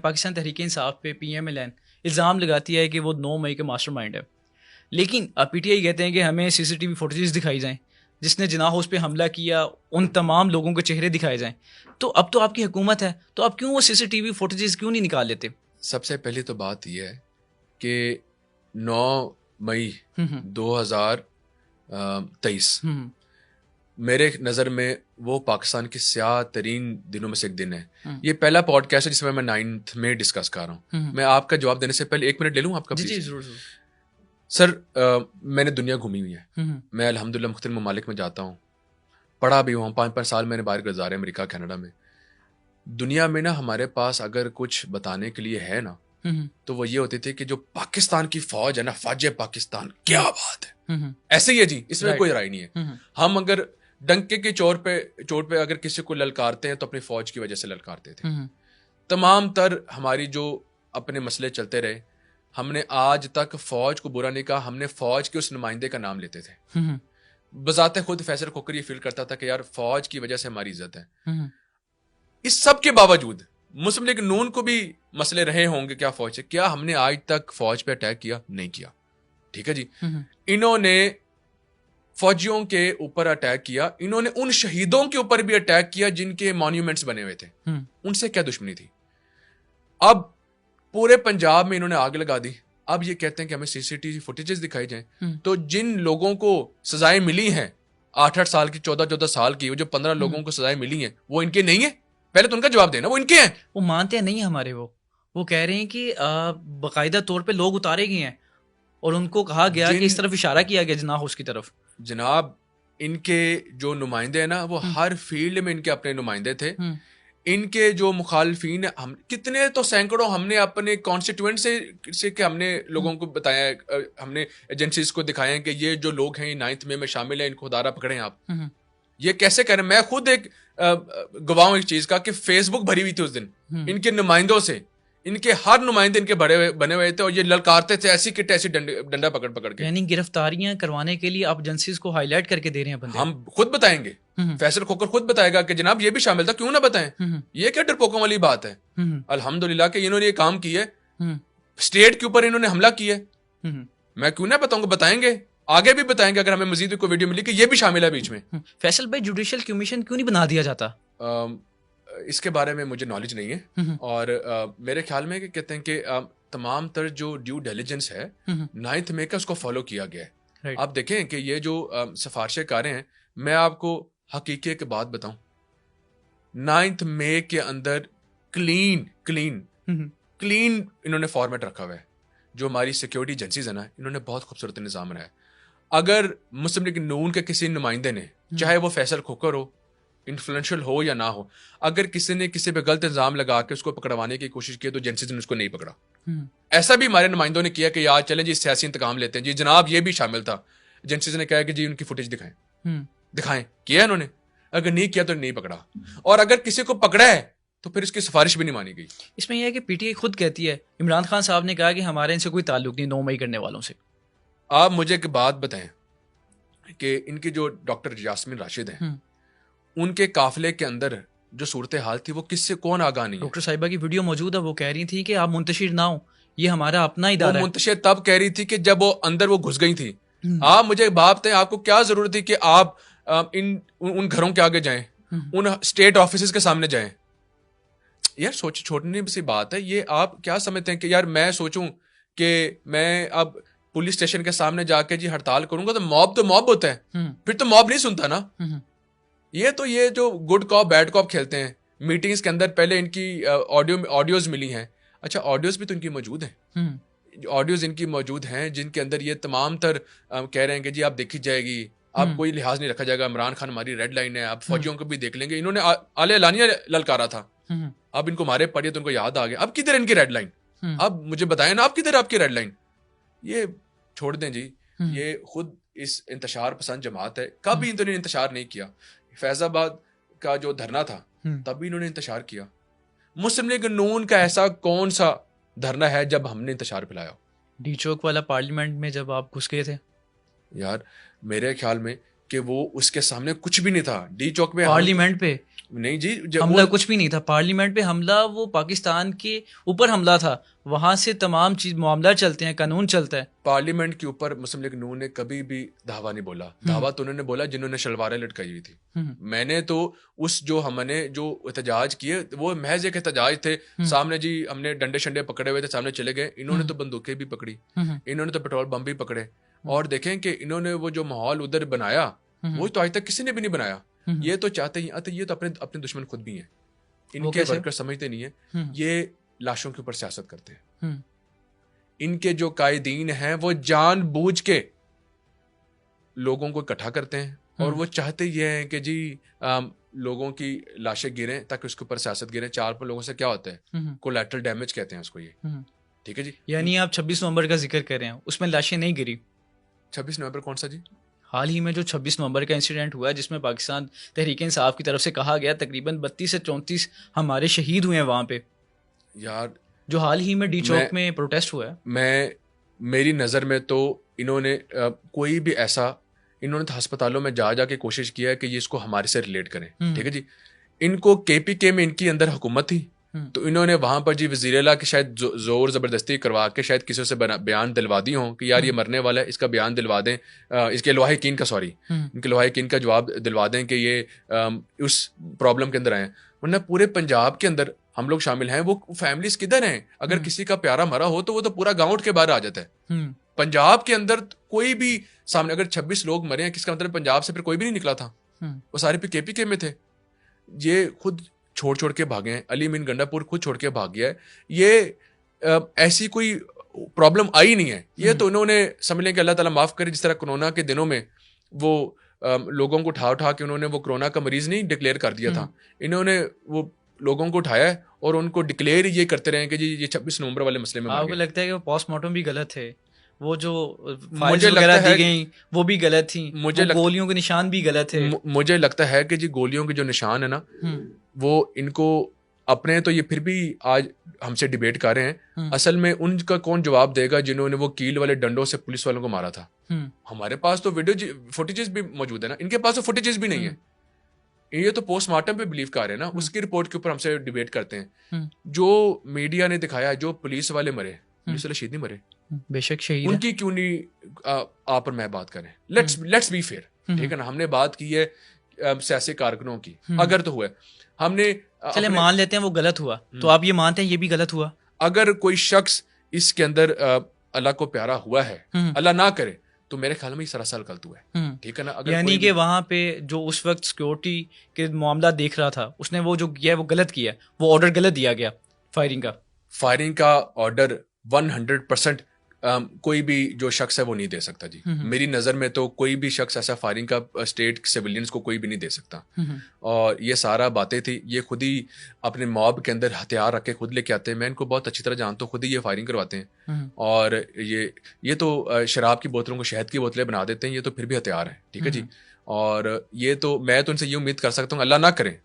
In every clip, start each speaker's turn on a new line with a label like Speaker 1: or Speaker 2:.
Speaker 1: पाकिस्तान तहरीक इंसाफ पे PMLN इल्ज़ाम लगाती है कि वो 9 मई के मास्टरमाइंड है, लेकिन PTI कहते हैं कि हमें CCTV फुटेजेस दिखाई जाएं जिसने जिना हाउस पे हमला किया, उन तमाम लोगों के चेहरे दिखाए जाएं। तो अब तो आपकी हुकूमत है, तो आप क्यों वो CCTV फुटेजेस क्यों नहीं निकाल लेते?
Speaker 2: सबसे पहली तो बात यह है कि 9 मई 2023 मेरे नज़र में वो पाकिस्तान की स्याह तरीन दिनों में से एक दिन है। ये पहला पॉडकास्ट है जिसमें मैं 9th में डिस्कस कर रहा हूँ। मैं आपका जवाब देने से पहले 1 मिनट ले लूँ आपका?
Speaker 1: जी जरूर।
Speaker 2: सर, मैंने दुनिया घूमी हुई है। मैं अल्हम्दुलिल्लाह मुख्तलिफ ममालिक में जाता हूँ, पढ़ा भी हुआ हूँ, 5-5 साल मैंने बाहर गुजारे, अमेरिका कनाडा में। दुनिया में ना हमारे पास अगर कुछ बताने के लिए है ना, तो वो ये होती थी कि जो पाकिस्तान की फौज है ना, फौज पाकिस्तान, क्या बात है, ऐसे ही है जी, इसमें कोई राय नहीं है। हम अगर डंके के चोट पे अगर किसी को ललकारते हैं तो अपनी फौज की वजह से ललकारते थे। तमाम तर हमारी जो अपने मसले चलते रहे, हमने आज तक फौज को बुरा नहीं कहा, हमने फौज के उस नुमाइंदे का नाम लेते थे। बजाते खुद फैसल खोकर ये फील करता था कि यार फौज की वजह से हमारी इज्जत है। इस सब के बावजूद मुस्लिम लीग नून को भी मसले रहे होंगे क्या फौज से, क्या हमने आज तक फौज पे अटैक किया? नहीं किया। ठीक है जी। इन्होंने फौजियों के ऊपर अटैक किया, इन्होंने उन शहीदों के ऊपर भी अटैक किया जिनके मॉन्यूमेंट्स बने हुए थे। उनसे क्या दुश्मनी थी? अब पूरे पंजाब में इन्होंने आग लगा दी। अब ये कहते हैं कि हमें CCTV फुटेजेस दिखाई जाए। तो जिन लोगों को सजाएं मिली हैं 8-8 साल की, 14-14 साल की, वो जो 15 लोगों को सजाएं मिली हैं, वो इनके नहीं है? पहले तो उनका जवाब देना, वो इनके हैं।
Speaker 1: वो मानते हैं नहीं हमारे, वो कह रहे हैं कि बाकायदा तौर पे लोग उतारे गए हैं और उनको कहा गया कि इस तरफ इशारा किया गया जिना हाउस की तरफ।
Speaker 2: जनाब, इनके जो नुमाइंदे हैं ना, वो हर फील्ड में इनके अपने नुमाइंदे थे। इनके जो मुखालफीन, हम कितने तो सैकड़ों हमने अपने कॉन्स्टिट्यूएंट से कि हमने लोगों को बताया, हमने एजेंसीज को दिखाया कि ये जो लोग हैं 9th में शामिल हैं, इनको खुदारा पकड़े आप। ये कैसे करें? मैं खुद एक गवाह हूं इस चीज का कि फेसबुक भरी हुई थी उस दिन इनके नुमाइंदों से। इनके हर नुमाइंदे इनके बने हुए थे और ये ललकारते थे ऐसी किट ऐसी डंडा पकड़ के।
Speaker 1: यानी गिरफ्तारियां करवाने के लिए आप एजेंसीज को हाईलाइट करके दे रहे हैं बंदे।
Speaker 2: हम खुद बताएंगे, फैसल खोकर खुद बताएगा कि जनाब ये भी शामिल था, क्यों ना बताएं? ये क्या डरपोकों वाली बात है? अल्हम्दुलिल्लाह कि इन्होंने ये काम किया है, स्टेट के ऊपर इन्होंने हमला किया है। मैं क्यों ना बताऊंगा? बताएंगे, आगे भी बताएंगे अगर हमें मजीद कोई वीडियो मिली कि ये भी शामिल है बीच में।
Speaker 1: फैसल भाई, जुडिशियल कमीशन क्यों नहीं बना दिया जाता?
Speaker 2: इसके बारे में मुझे नॉलेज नहीं है और मेरे ख्याल में कहते हैं कि तमाम तर जो ड्यू डिलिजेंस है 9th मई का, उसको फॉलो किया गया है। आप देखें कि ये जो सिफारिशें कारें हैं, मैं आपको हकीकी एक बात बताऊं, 9th मई के अंदर क्लीन इन्होंने फॉर्मेट रखा हुआ है। जो हमारी सिक्योरिटी एजेंसीज है ना, इन्होंने बहुत खूबसूरत निज़ाम बनाया है। अगर मुस्लिम लीग नून के किसी नुमाइंदे ने, चाहे वो फैसल खोकर हो, इन्फ्लुएंशियल हो या ना हो, अगर किसी ने किसी पे गलत इल्जाम लगा के उसको पकड़वाने की कोशिश की तो एजेंसीज ने उसको नहीं पकड़ा। ऐसा भी हमारे नुमाइंदों ने किया कि यार चलें जी सियासी इंतकाम लेते हैं जी, जनाब ये भी शामिल था। एजेंसीज ने कहा कि जी उनकी फुटेज दिखाएं, किया इन्होंने? अगर नहीं किया तो नहीं पकड़ा, और अगर किसी को पकड़ा है तो फिर उसकी सिफारिश भी नहीं मानी गई।
Speaker 1: इसमें यह है कि PTI खुद कहती है, इमरान खान साहब ने कहा कि हमारे इनसे कोई ताल्लुक नहीं 9 मई करने वालों से।
Speaker 2: आप मुझे एक बात बताएं कि इनकी जो डॉक्टर यास्मीन राशिद हैं, उनके काफिले के अंदर जो सूरत हाल थी वो किससे कौन आगाह नहीं है?
Speaker 1: डॉक्टर साहिबा की वीडियो मौजूद है, वो कह रही थी कि आप मुंतशिर ना हो, ये हमारा अपना इदारा है।
Speaker 2: मुंतशिर तब कह रही थी कि जब वो अंदर वो घुस गई थी। आप मुझे बात बताएं, आपको क्या जरूरत थी कि आप उन घरों के आगे जाएं, उन स्टेट ऑफिस के सामने जाएं? यार सोच, छोटी सी बात है ये। आप क्या समझते हैं कि यार मैं सोचूं कि मैं अब पुलिस स्टेशन के सामने जाके जी हड़ताल करूंगा तो मॉब होता है, फिर तो मॉब नहीं सुनता ना। ये जो गुड कॉप बैड कॉप खेलते हैं मीटिंग्स के अंदर। पहले इनकी ऑडियोज मिली हैं। अच्छा, ऑडियोज भी तो इनकी मौजूद हैं, ऑडियोज इनकी मौजूद हैं जिनके अंदर ये तमाम तर कह रहे हैं कि जी आप देखी जाएगी, आप कोई लिहाज नहीं रखा जाएगा, इमरान खान हमारी रेड लाइन है, आप फौजियों को भी देख लेंगे। इन्होंने आले एलानिया ललकारा था, अब इनको मारे पड़े तो उनको याद आ गया। अब किधर इनकी रेड लाइन? अब मुझे बताएं ना, अब किधर आपकी रेड लाइन? ये छोड़ दें जी, ये खुद इस इंतशार पसंद जमात है। कभी इन्होंने इंतशार नहीं किया। फैजाबाद का जो धरना था तभी इन्होंने इंतशार किया। मुस्लिम लीग नून का ऐसा कौन सा धरना है जब हमने इंतशार पिलाया?
Speaker 1: डी चौक वाला पार्लियामेंट में जब आप घुस गए थे।
Speaker 2: यार मेरे ख्याल में कि वो उसके सामने कुछ भी नहीं था। डी चौक पे
Speaker 1: पार्लियामेंट पे
Speaker 2: नहीं जी,
Speaker 1: हमला कुछ भी नहीं था। पार्लियामेंट पे हमला वो पाकिस्तान के ऊपर हमला था, वहां से तमाम चीज मामला चलते हैं, कानून चलता है।
Speaker 2: पार्लियामेंट के ऊपर मुस्लिम लीग नून ने कभी भी धावा नहीं बोला। धावा तो उन्होंने बोला जिन्होंने शलवारें लटकाई हुई थी। मैंने तो उस जो हमने जो एहतजाज किए वो महज एक एहतजाज थे। सामने जी हमने डंडे शंडे पकड़े हुए थे, सामने चले गए। इन्होंने तो बंदूकें भी पकड़ी, इन्होंने तो पेट्रोल बम भी पकड़े। और देखें कि इन्होंने वो जो माहौल उधर बनाया वो तो आज तक किसी ने भी नहीं बनाया। ये तो चाहते ही ये तो अपने दुश्मन खुद भी हैं। इनके वर्कर समझते नहीं है, ये लाशों के ऊपर सियासत करते हैं। इनके जो कायदीन हैं वो जानबूझ के लोगों को इकट्ठा करते हैं और वो चाहते ये हैं कि जी लोगों की लाशें गिरें ताकि उसके ऊपर सियासत गिरे। 4 लोगों से क्या होता है, कोलैटरल डैमेज कहते हैं उसको ये। ठीक है जी।
Speaker 1: यानी आप 26 नवंबर का जिक्र कर रहे हैं, उसमें लाशें नहीं गिरी।
Speaker 2: 26 नवंबर कौन सा जी?
Speaker 1: हाल ही में जो 26 नवंबर का इंसिडेंट हुआ है जिसमें पाकिस्तान तहरीक इंसाफ की तरफ से कहा गया तकरीबन 32 से 34 हमारे शहीद हुए हैं वहाँ पे
Speaker 2: यार,
Speaker 1: जो हाल ही में डी चौक में प्रोटेस्ट हुआ है।
Speaker 2: मेरी नज़र में तो इन्होंने कोई भी ऐसा, इन्होंने तो अस्पतालों में जा के कोशिश किया है कि ये इसको हमारे से रिलेट करें। ठीक है जी। इनको KPK में इनकी अंदर हुकूमत थी तो इन्होंने वहां पर जी वज़ीर आला की शायद जोर ज़बरदस्ती करवा के शायद किसी से बयान दिलवा दी हो कि यार ये मरने वाला है, इसका बयान दिलवा दें, इसके लोहा-ए-यकीन का इनके लोहा-ए-यकीन का जवाब दिलवा दें कि ये उस प्रॉब्लम के अंदर आए। वरना पूरे पंजाब के अंदर हम लोग शामिल हैं, वो फैमिलीज किधर हैं? अगर किसी का प्यारा मरा हो तो वो तो पूरा गाँव उठ के बाहर आ जाता है। पंजाब के अंदर कोई भी सामने अगर 26 लोग मरे हैं, किसका मतलब पंजाब से फिर कोई भी नहीं निकला था, वो सारे पे KPK में थे। ये खुद छोड़ के भागे हैं। अली मीन गंडापुर खुद छोड़ के भाग गया है। ये ऐसी कोई प्रॉब्लम आई नहीं है। ये तो उन्होंने समझ लें कि अल्लाह ताला माफ़ करे, जिस तरह कोरोना के दिनों में वो लोगों को उठा के उन्होंने वो कोरोना का मरीज नहीं डिक्लेयर कर दिया था, इन्होंने वो लोगों को उठाया है और उनको डिक्लेयर ये करते रहे कि जी ये 26 नवंबर वाले मसले में।
Speaker 1: आपको लगता है कि पोस्टमार्टम भी गलत है? वो जो फाइल्स वगैरह दी गई वो भी गलत थी, गोलियों के निशान भी गलत है।
Speaker 2: मुझे लगता है कि जी गोलियों के जो निशान है ना, वो इनको अपने तो ये फिर भी आज हमसे डिबेट कर रहे हैं, असल में उनका कौन जवाब देगा जिन्होंने वो कील वाले डंडों से पुलिस वालों को मारा था। हमारे पास तो वीडियो फुटेजेस भी मौजूद है ना, इनके पास तो फुटेजेस भी नहीं है। ये तो पोस्टमार्टम पे बिलीव कर रहे हैं ना, उसकी रिपोर्ट के ऊपर हमसे डिबेट करते हैं। जो मीडिया ने दिखाया है, जो पुलिस वाले मरे, पुलिस वाले शहीद नहीं मरे,
Speaker 1: बेशक शहीद,
Speaker 2: उनकी क्यों नहीं आप और मैं बात करें? लेट्स बी फेयर, ठीक है ना। हमने बात की है सियासी कारकुनों की, अगर तो हुआ हमने
Speaker 1: चले मान लेते हैं वो गलत हुआ, तो आप ये मानते हैं ये भी गलत हुआ?
Speaker 2: अगर कोई शख्स इसके अंदर अल्लाह को प्यारा हुआ है, अल्लाह ना करे, तो मेरे ख्याल में ये सरासर गलत हुआ है। ठीक है ना। अगर
Speaker 1: यानी कि वहां पे जो उस वक्त सिक्योरिटी के मामला देख रहा था, उसने वो जो किया है वो गलत किया, वो ऑर्डर गलत दिया गया फायरिंग का ऑर्डर 100% कोई भी जो शख्स है वो नहीं दे सकता जी। मेरी नज़र में तो कोई भी शख्स ऐसा फायरिंग का स्टेट सिविलियंस को कोई भी नहीं दे सकता। और ये सारा बातें थी, ये खुद ही अपने मॉब के अंदर हथियार रख के खुद लेके आते हैं। मैं इनको बहुत अच्छी तरह जानता हूँ, खुद ही ये फायरिंग करवाते हैं। और ये तो शराब की बोतलों को शहद की बोतलें बना देते हैं, ये तो फिर भी हथियार है। ठीक है जी। और ये तो मैं तो इनसे ये उम्मीद कर सकता हूँ, अल्लाह ना करें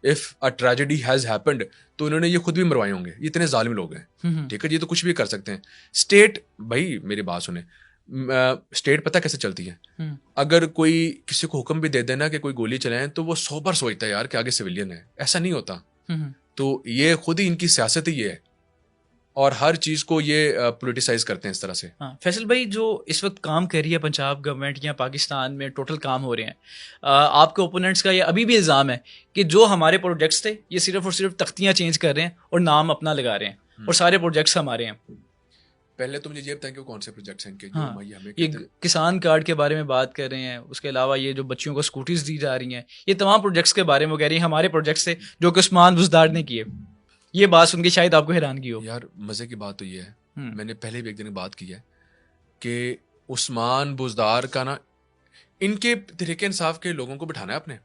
Speaker 1: if a tragedy has happened, तो उन्होंने ये खुद भी मरवाए होंगे। ये इतने जालिम लोग हैं। ठीक है, ये तो कुछ भी कर सकते हैं। स्टेट, भाई मेरी बात सुने, स्टेट पता कैसे चलती है? अगर कोई किसी को हुक्म भी दे देना कि कोई गोली चलाएं तो वो 100 बार सोचता है यार कि आगे सिविलियन है। ऐसा नहीं होता। तो ये खुद ही इनकी सियासत ही ये है और हर चीज़ को ये पोलिटिसाइज करते हैं इस तरह से। हाँ, फैसल भाई, जो इस वक्त काम कर रही है पंजाब गवर्नमेंट या पाकिस्तान में टोटल काम हो रहे हैं, आपके ओपोनेंट्स का ये अभी भी इल्ज़ाम है कि जो हमारे प्रोजेक्ट्स थे ये सिर्फ और सिर्फ तख्तियाँ चेंज कर रहे हैं और नाम अपना लगा रहे हैं और सारे प्रोजेक्ट्स हमारे हैं।
Speaker 2: पहले तो मुझे ये बताएं कि कौन से प्रोजेक्ट्स हैं इनके?
Speaker 1: हाँ, ये किसान कार्ड के बारे में बात कर रहे हैं, उसके अलावा ये जो बच्चियों को स्कूटीज दी जा रही हैं, ये तमाम प्रोजेक्ट्स के बारे में वो कह रही हैं हमारे प्रोजेक्ट्स थे जो कि उस्मान बुज़दार ने किए। ये बात सुन के शायद आपको हैरानगी हो।
Speaker 2: यार मजे की बात तो ये है, मैंने पहले भी एक दिन बात की है कि उस्मान बुज़दार का ना, इनके तरीके इंसाफ के लोगों को बिठाना है अपने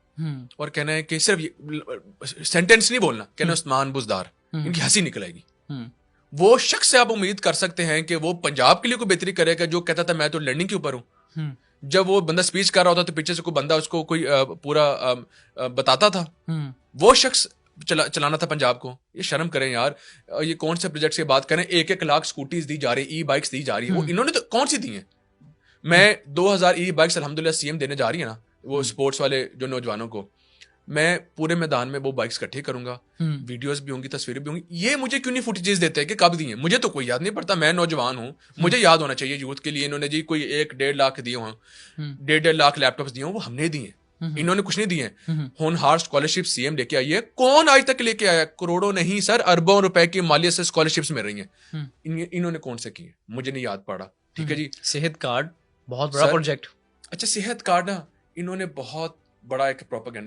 Speaker 2: और कहना है कि सिर्फ ये सेंटेंस नहीं बोलना, कहना उस्मान बुज़दार, इनकी हंसी निकल आएगी। वो शख्स से आप उम्मीद कर सकते हैं कि वो पंजाब के लिए कोई बेहतरी करेगा जो कहता था मैं तो लर्निंग के ऊपर हूँ। जब वो बंदा स्पीच कर रहा होता तो पीछे से कोई बंदा उसको कोई पूरा बताता था। वो शख्स चलाना था पंजाब को। ये शर्म करें यार, ये कौन से प्रोजेक्ट्स की बात करें? 1-1 लाख स्कूटीज दी जा रही, ई बाइक्स दी जा रही है। वो इन्होंने तो कौन सी दी हैं? मैं 2000 ई बाइक्स अल्हम्दुलिल्लाह सीएम देने जा रही है ना, वो स्पोर्ट्स वाले जो नौजवानों को, मैं पूरे मैदान में वो बाइक्स इकट्ठी करूंगा, वीडियोस भी होंगी, तस्वीरें भी होंगी। ये मुझे क्यों नहीं फुटेजेस देते हैं कि कब दिए? मुझे तो कोई याद नहीं पड़ता, मैं नौजवान हूँ, मुझे याद होना चाहिए यूथ के लिए। इन्होंने जी कोई 1-1.5 लाख दिए हों, 1.5 लाख लैपटॉप्स दिए हों, वो हमने दिए, इन्होंने कुछ नहीं दिए। होनहार स्कॉलरशिप सीएम लेके आई है, कौन आज तक लेके आया? करोड़ों नहीं सर, अरबों रुपए की मालियत से स्कॉलरशिप्स मिल रही हैं। इन्होंने कौन से किए? मुझे नहीं याद पड़ा। ठीक है जी।
Speaker 1: सेहत कार्ड बहुत बड़ा प्रोजेक्ट।
Speaker 2: अच्छा, सेहत कार्ड ना, इन्होंने बहुत बड़ा एक प्रोपेगेंडा